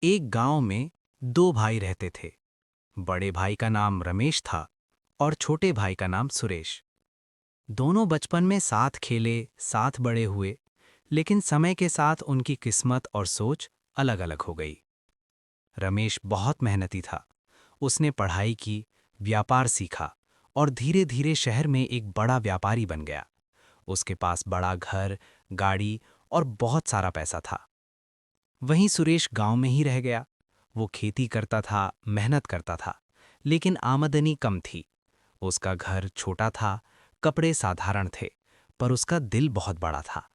एक गांव में दो भाई रहते थे। बड़े भाई का नाम रमेश था और छोटे भाई का नाम सुरेश। दोनों बचपन में साथ खेले, साथ बड़े हुए, लेकिन समय के साथ उनकी किस्मत और सोच अलग-अलग हो गई। रमेश बहुत मेहनती था। उसने पढ़ाई की, व्यापार सीखा और धीरे-धीरे शहर में एक बड़ा व्यापारी बन गया। उसके पास बड़ा घर, गाड़ी और बहुत सारा पैसा था। वहीं सुरेश गांव में ही रह गया। वो खेती करता था, मेहनत करता था, लेकिन आमदनी कम थी। उसका घर छोटा था, कपड़े साधारण थे, पर उसका दिल बहुत बड़ा था।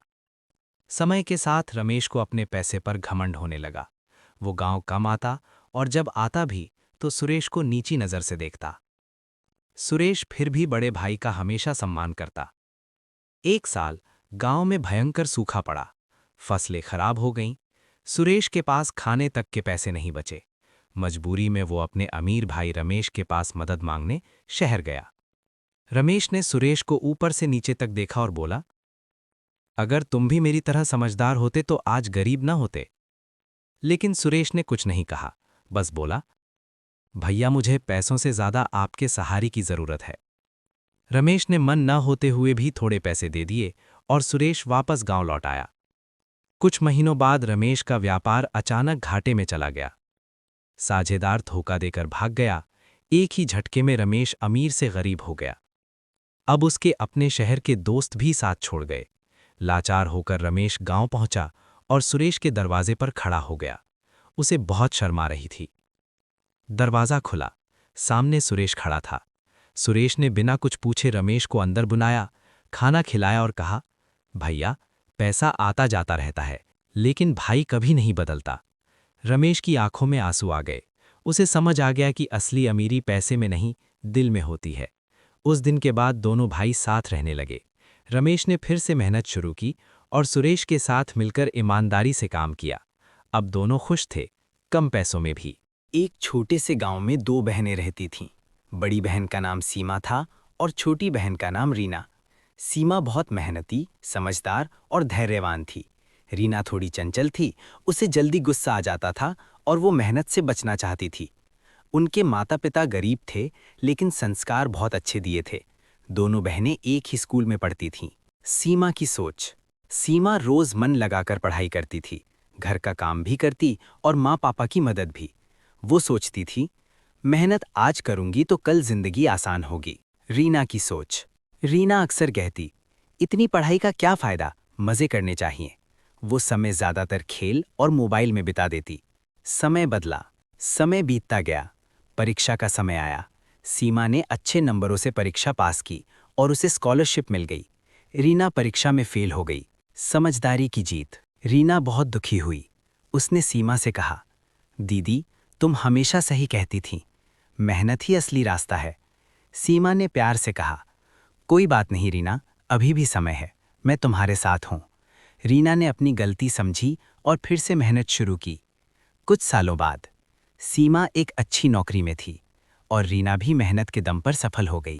समय के साथ रमेश को अपने पैसे पर घमंड होने लगा। वो गांव कम आता और जब आता भी तो सुरेश को नीची नजर से देखता। सुरेश फिर भी बड़े भाई का हमेशा सम्मान करता। एक साल गांव में भयंकर सूखा पड़ा। फसलें खराब हो गईं। सुरेश के पास खाने तक के पैसे नहीं बचे। मजबूरी में वो अपने अमीर भाई रमेश के पास मदद मांगने शहर गया। रमेश ने सुरेश को ऊपर से नीचे तक देखा और बोला, अगर तुम भी मेरी तरह समझदार होते तो आज गरीब ना होते। लेकिन सुरेश ने कुछ नहीं कहा, बस बोला, भैया मुझे पैसों से ज्यादा आपके सहारे की जरूरत है। रमेश ने मन न होते हुए भी थोड़े पैसे दे दिए और सुरेश वापस गांव लौट आया। कुछ महीनों बाद रमेश का व्यापार अचानक घाटे में चला गया। साझेदार धोखा देकर भाग गया। एक ही झटके में रमेश अमीर से गरीब हो गया। अब उसके अपने शहर के दोस्त भी साथ छोड़ गए। लाचार होकर रमेश गांव पहुंचा और सुरेश के दरवाजे पर खड़ा हो गया। उसे बहुत शर्म आ रही थी। दरवाजा खुला, सामने सुरेश खड़ा था। सुरेश ने बिना कुछ पूछे रमेश को अंदर बुलाया, खाना खिलाया और कहा, भैया पैसा आता जाता रहता है, लेकिन भाई कभी नहीं बदलता। रमेश की आंखों में आंसू आ गए। उसे समझ आ गया कि असली अमीरी पैसे में नहीं, दिल में होती है। उस दिन के बाद दोनों भाई साथ रहने लगे। रमेश ने फिर से मेहनत शुरू की और सुरेश के साथ मिलकर ईमानदारी से काम किया। अब दोनों खुश थे, कम पैसों में भी। एक छोटे से गांव में दो बहनें रहती थीं। बड़ी बहन का नाम सीमा था और छोटी बहन का नाम रीना। सीमा बहुत मेहनती, समझदार और धैर्यवान थी। रीना थोड़ी चंचल थी, उसे जल्दी गुस्सा आ जाता था और वो मेहनत से बचना चाहती थी। उनके माता पिता गरीब थे, लेकिन संस्कार बहुत अच्छे दिए थे। दोनों बहनें एक ही स्कूल में पढ़ती थीं। सीमा की सोच। सीमा रोज मन लगाकर पढ़ाई करती थी, घर का काम भी करती और माँ पापा की मदद भी। वो सोचती थी, मेहनत आज करूंगी तो कल जिंदगी आसान होगी। रीना की सोच। रीना अक्सर कहती, इतनी पढ़ाई का क्या फायदा, मजे करने चाहिए। वो समय ज्यादातर खेल और मोबाइल में बिता देती। समय बदला, समय बीतता गया। परीक्षा का समय आया। सीमा ने अच्छे नंबरों से परीक्षा पास की और उसे स्कॉलरशिप मिल गई। रीना परीक्षा में फेल हो गई। समझदारी की जीत। रीना बहुत दुखी हुई। उसने सीमा से कहा, दीदी तुम हमेशा सही कहती थी, मेहनत ही असली रास्ता है। सीमा ने प्यार से कहा, कोई बात नहीं रीना, अभी भी समय है, मैं तुम्हारे साथ हूं। रीना ने अपनी गलती समझी और फिर से मेहनत शुरू की। कुछ सालों बाद सीमा एक अच्छी नौकरी में थी और रीना भी मेहनत के दम पर सफल हो गई।